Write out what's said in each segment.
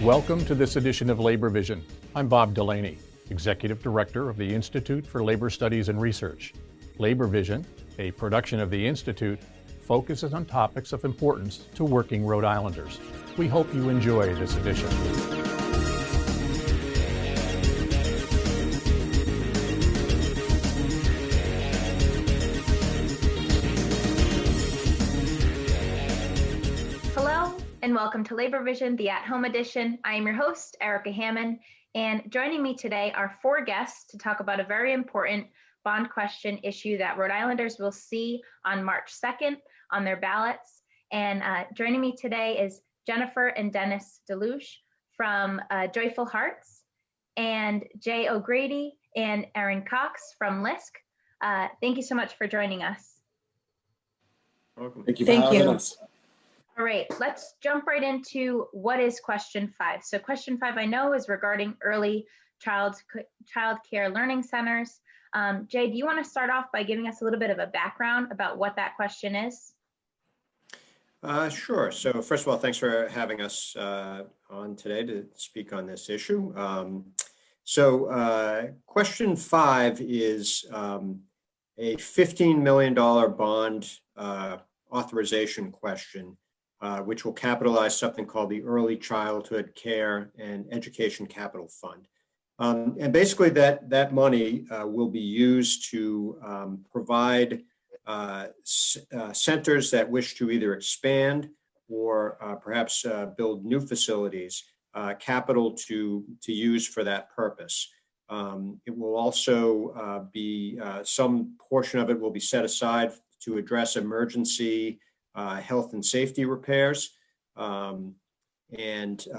Welcome to this edition of Labor Vision. I'm Bob Delaney, Executive Director of the Institute for Labor Studies and Research. Labor Vision, a production of the Institute, focuses on topics of importance to working Rhode Islanders. We hope you enjoy this edition. And welcome to Labor Vision, the at-home edition. I am your host, Erica Hammond, and joining me today are four guests to talk about a very important bond question issue that Rhode Islanders will see on March 2nd on their ballots. And joining me today is Jennifer and Dennis Deluche from Joyful Hearts, and Jay O'Grady and Erin Cox from LISC. Thank you so much for joining us. Welcome. Thank you for having us. All right, let's jump right into what is question 5. So question 5 I know is regarding early child care learning centers. Jay, do you want to start off by giving us a little bit of a background about what that question is? Sure. So first of all, thanks for having us on today to speak on this issue. Question 5 is a $15 million bond authorization question, which will capitalize something called the Early Childhood Care and Education Capital Fund. And basically that money will be used to provide centers that wish to either expand or perhaps build new facilities, capital to use for that purpose. It will also be, some portion of it will be set aside to address emergency health and safety repairs. And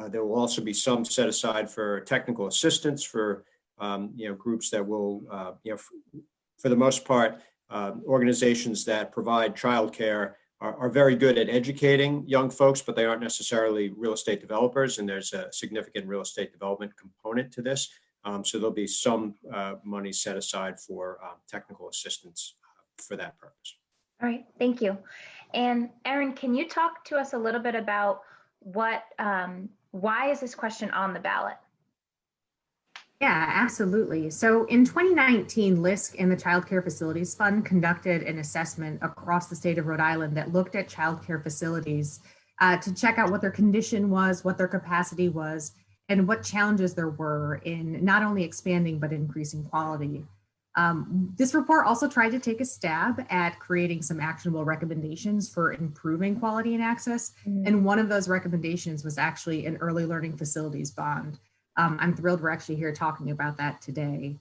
there will also be some set aside for technical assistance for, groups that will, for the most part, organizations that provide childcare are very good at educating young folks, but they aren't necessarily real estate developers. And there's a significant real estate development component to this. So there'll be some money set aside for technical assistance for that purpose. All right, thank you. And Erin, can you talk to us a little bit about why is this question on the ballot? Yeah, absolutely. So in 2019, LISC and the Child Care Facilities Fund conducted an assessment across the state of Rhode Island that looked at child care facilities to check out what their condition was, what their capacity was, and what challenges there were in not only expanding, but increasing quality. This report also tried to take a stab at creating some actionable recommendations for improving quality and access. And one of those recommendations was actually an early learning facilities bond. I'm thrilled we're actually here talking about that today.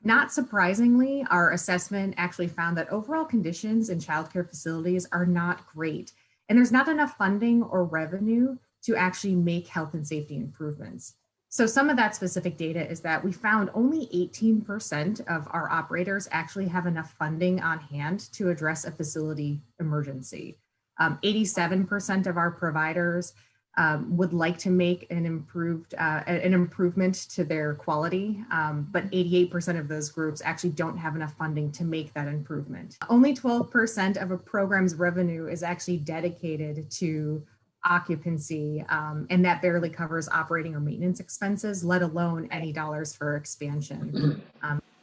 Not surprisingly, our assessment actually found that overall conditions in childcare facilities are not great, and there's not enough funding or revenue to actually make health and safety improvements. So some of that specific data is that we found only 18% of our operators actually have enough funding on hand to address a facility emergency. 87% of our providers would like to make an improvement to their quality, but 88% of those groups actually don't have enough funding to make that improvement. Only 12% of a program's revenue is actually dedicated to occupancy, and that barely covers operating or maintenance expenses, let alone any dollars for expansion.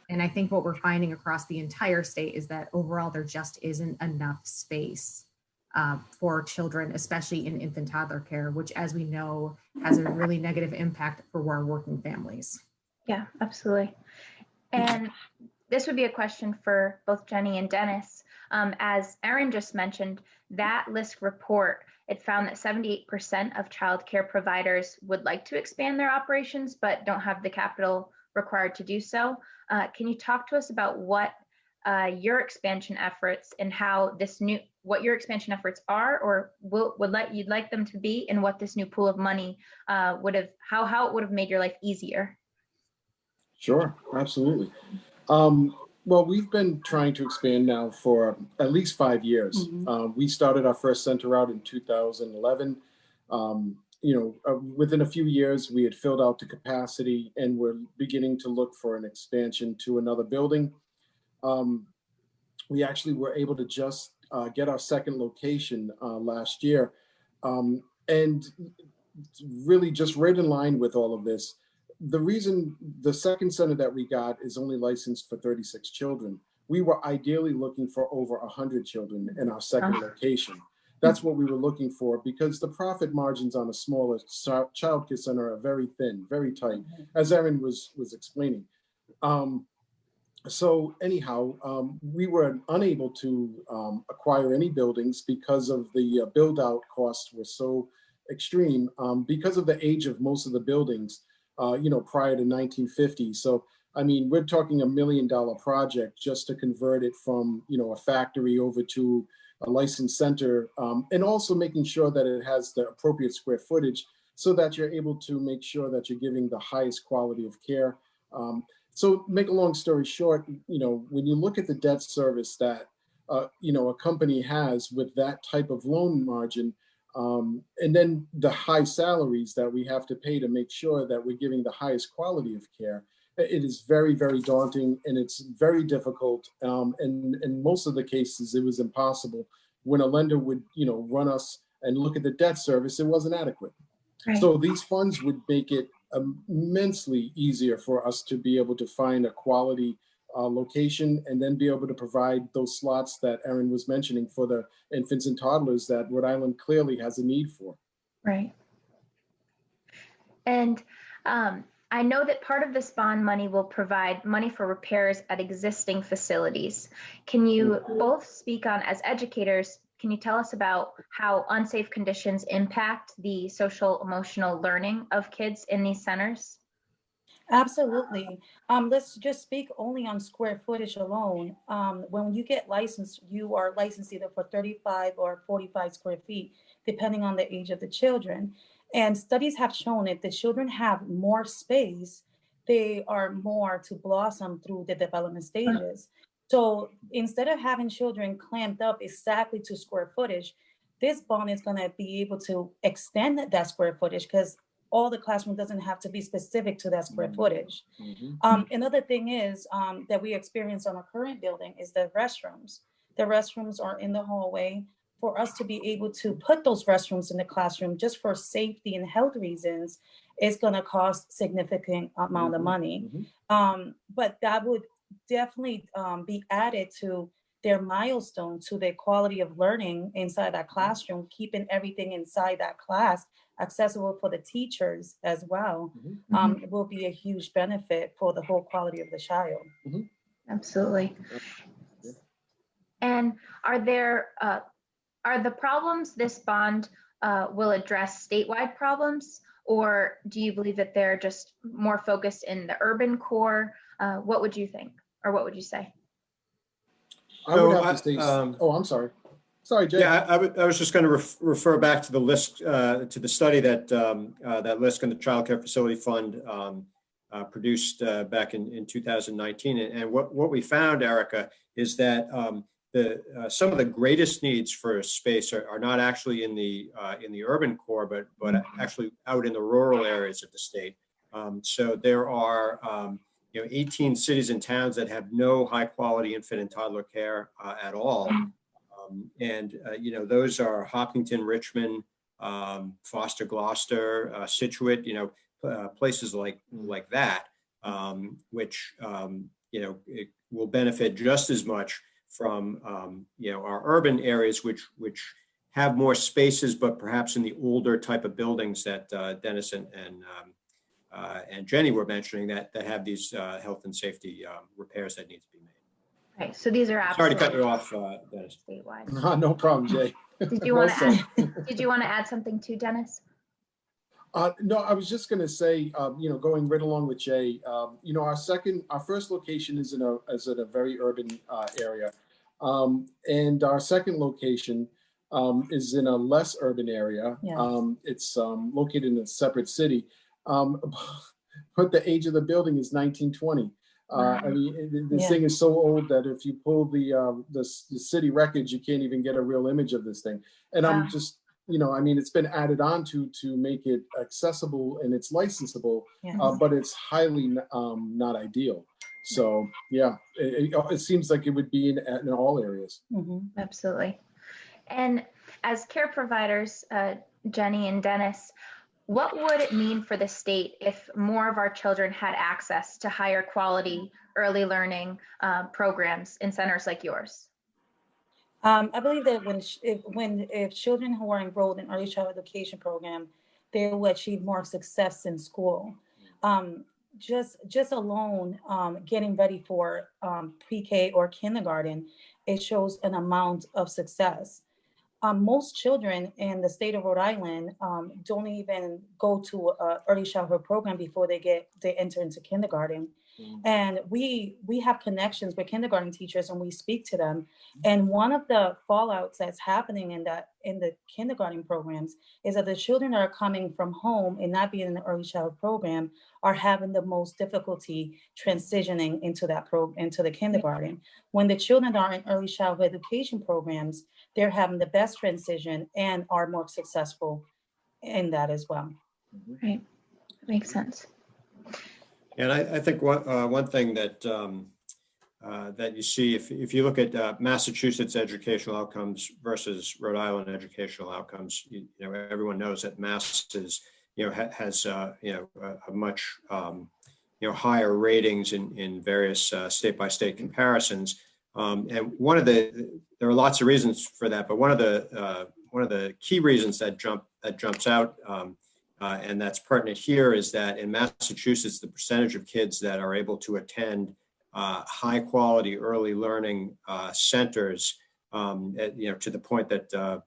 And I think what we're finding across the entire state is that overall there just isn't enough space for children, especially in infant toddler care, which, as we know, has a really negative impact for our working families. Yeah, absolutely. And this would be a question for both Jenny and Dennis. As Erin just mentioned, that LISC report, it found that 78% of child care providers would like to expand their operations, but don't have the capital required to do so. Can you talk to us about what your expansion efforts and how what your expansion efforts are, or you'd like them to be, and what this new pool of money how it would have made your life easier? Sure, absolutely. Well, we've been trying to expand now for at least 5 years. We started our first center out in 2011. Within a few years, we had filled out the capacity and we're beginning to look for an expansion to another building. We actually were able to just get our second location last year. And really just right in line with all of this. The reason the second center that we got is only licensed for 36 children. We were ideally looking for over 100 children in our second location. That's what we were looking for, because the profit margins on a smaller child care center are very thin, very tight, as Erin was explaining. So anyhow, we were unable to acquire any buildings because of the build out costs were so extreme, because of the age of most of the buildings, prior to 1950. So, I mean, we're talking $1 million project just to convert it from, a factory over to a licensed center, and also making sure that it has the appropriate square footage so that you're able to make sure that you're giving the highest quality of care. So make a long story short, when you look at the debt service that, a company has with that type of loan margin, and then the high salaries that we have to pay to make sure that we're giving the highest quality of care, it is very, very daunting, and it's very difficult. And in most of the cases, it was impossible. When a lender would, run us and look at the debt service, it wasn't adequate. Right. So these funds would make it immensely easier for us to be able to find a quality location, and then be able to provide those slots that Erin was mentioning for the infants and toddlers that Rhode Island clearly has a need for. Right. And I know that part of this bond money will provide money for repairs at existing facilities. Can you both speak on, as educators, can you tell us about how unsafe conditions impact the social emotional learning of kids in these centers? Absolutely. Let's just speak only on square footage alone. When you get licensed, you are licensed either for 35 or 45 square feet, depending on the age of the children. And studies have shown if the children have more space, they are more to blossom through the development stages. So instead of having children clamped up exactly to square footage, this bond is going to be able to extend that square footage, because all the classroom doesn't have to be specific to that square footage. Another thing is that we experience on our current building is the restrooms. The restrooms are in the hallway. For us to be able to put those restrooms in the classroom just for safety and health reasons is going to cost significant amount of money. But that would definitely be added to their milestone, to their quality of learning inside that classroom, keeping everything inside that class accessible for the teachers as well. It will be a huge benefit for the whole quality of the child. Absolutely. And are the problems this bond will address statewide problems, or do you believe that they're just more focused in the urban core? What would you think, or what would you say? I would have to say, I'm sorry. Sorry, Jay. Yeah, I was just going to refer back to the list, to the study that that LISC and the Child Care Facility Fund produced back in 2019. And what we found, Erica, is that some of the greatest needs for space are not actually in the urban core, but actually out in the rural areas of the state. So there are 18 cities and towns that have no high quality infant and toddler care at all. Those are Hopkinton, Richmond, Foster, Gloucester, Scituate, places like that, which, it will benefit just as much from, our urban areas, which have more spaces, but perhaps in the older type of buildings that Dennis and Jenny were mentioning that have these health and safety repairs that need to be made. Right. So these are Sorry absolutely to cut you off, Dennis. statewide. No problem, Jay. Did you want to add something too, Dennis? No, I was just going to say, going right along with Jay, our first location is in a very urban area, and our second location is in a less urban area. Yeah. It's located in a separate city, but the age of the building is 1920. I mean, this thing is so old that if you pull the city records, you can't even get a real image of this thing. And I'm just, it's been added on to make it accessible and it's licensable, but it's highly not ideal. So yeah, it seems like it would be in all areas. Absolutely. And as care providers, Jenny and Dennis, What would it mean for the state if more of our children had access to higher quality early learning programs in centers like yours? I believe that if children who are enrolled in early child education program, they will achieve more success in school. Just alone getting ready for pre-K or kindergarten, it shows an amount of success. Most children in the state of Rhode Island don't even go to an early childhood program before they enter into kindergarten. And we have connections with kindergarten teachers, and we speak to them. And one of the fallouts that's happening in the kindergarten programs is that the children that are coming from home and not being in the early childhood program are having the most difficulty transitioning into the kindergarten. When the children that are in early childhood education programs, they're having the best transition and are more successful in that as well. Right, that makes sense. And I think one thing that that you see if you look at Massachusetts educational outcomes versus Rhode Island educational outcomes, everyone knows that Mass is has a much higher ratings in various state by state comparisons. And there are lots of reasons for that, but one of the key reasons that jumps out. And that's pertinent here is that in Massachusetts, the percentage of kids that are able to attend high quality early learning centers, to the point that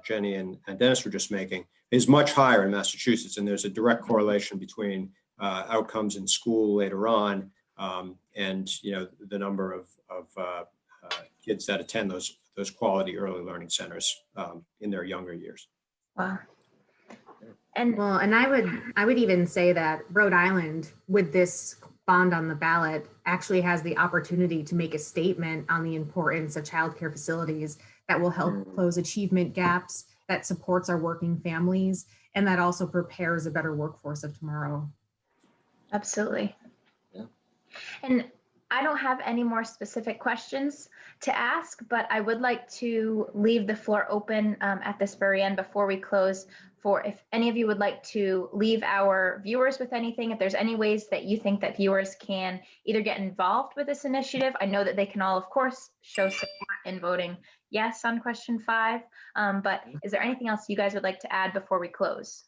Jenny and Dennis were just making, is much higher in Massachusetts. And there's a direct correlation between outcomes in school later on and the number of kids that attend those quality early learning centers in their younger years. Wow. And I would even say that Rhode Island, with this bond on the ballot, actually has the opportunity to make a statement on the importance of childcare facilities that will help close achievement gaps, that supports our working families, and that also prepares a better workforce of tomorrow. Absolutely. Yeah. And I don't have any more specific questions to ask, but I would like to leave the floor open at this very end before we close for if any of you would like to leave our viewers with anything, if there's any ways that you think that viewers can either get involved with this initiative. I know that they can all, of course, show support in voting yes on question 5, but is there anything else you guys would like to add before we close?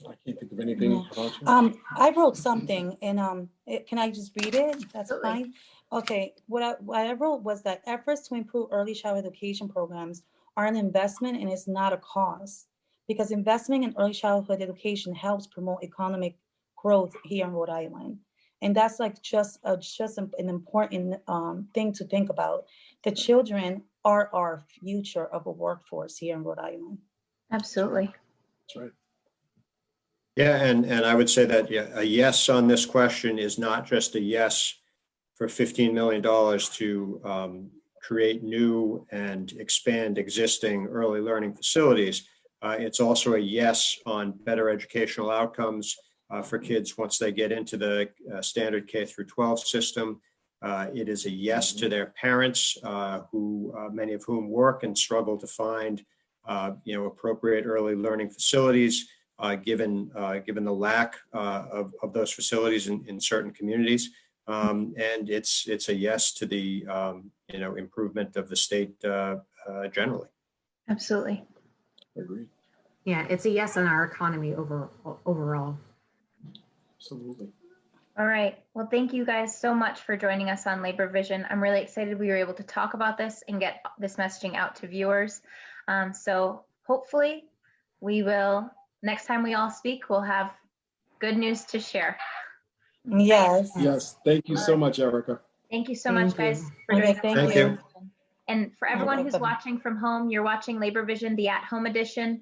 I can't think of anything about you. I wrote something, and can I just read it? That's Absolutely. fine. Okay, what I wrote was that efforts to improve early child education programs are an investment and it's not a cost, because investing in early childhood education helps promote economic growth here in Rhode Island. And that's like just an important thing to think about. The children are our future of a workforce here in Rhode Island. Absolutely. That's right. Yeah, and I would say that a yes on this question is not just a yes for $15 million to create new and expand existing early learning facilities. It's also a yes on better educational outcomes for kids once they get into the standard K through 12 system. It is a yes to their parents, who many of whom work and struggle to find appropriate early learning facilities, given the lack of those facilities in certain communities. And it's a yes to the improvement of the state generally. Absolutely. Agreed. Yeah, it's a yes on our economy overall. Absolutely. All right. Well, thank you guys so much for joining us on Labor Vision. I'm really excited we were able to talk about this and get this messaging out to viewers. So hopefully we will, next time we all speak, we'll have good news to share. Yes. Yes. Thank you so much, Erica. Thank you so much, Thank guys, you. for doing Thank this. you. And for everyone who's welcome. watching from home, you're watching Labor Vision, the at-home edition.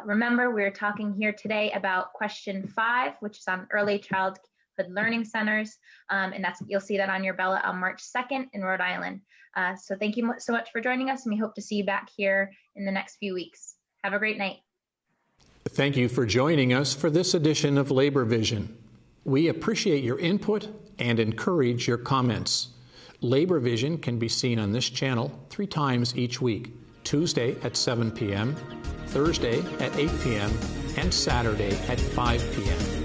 Remember, we're talking here today about question 5, which is on early childhood learning centers. And you'll see that on your ballot on March 2nd in Rhode Island. So thank you so much for joining us, and we hope to see you back here in the next few weeks. Have a great night. Thank you for joining us for this edition of Labor Vision. We appreciate your input and encourage your comments. Labor Vision can be seen on this channel 3 times each week. Tuesday at 7 p.m., Thursday at 8 p.m., and Saturday at 5 p.m.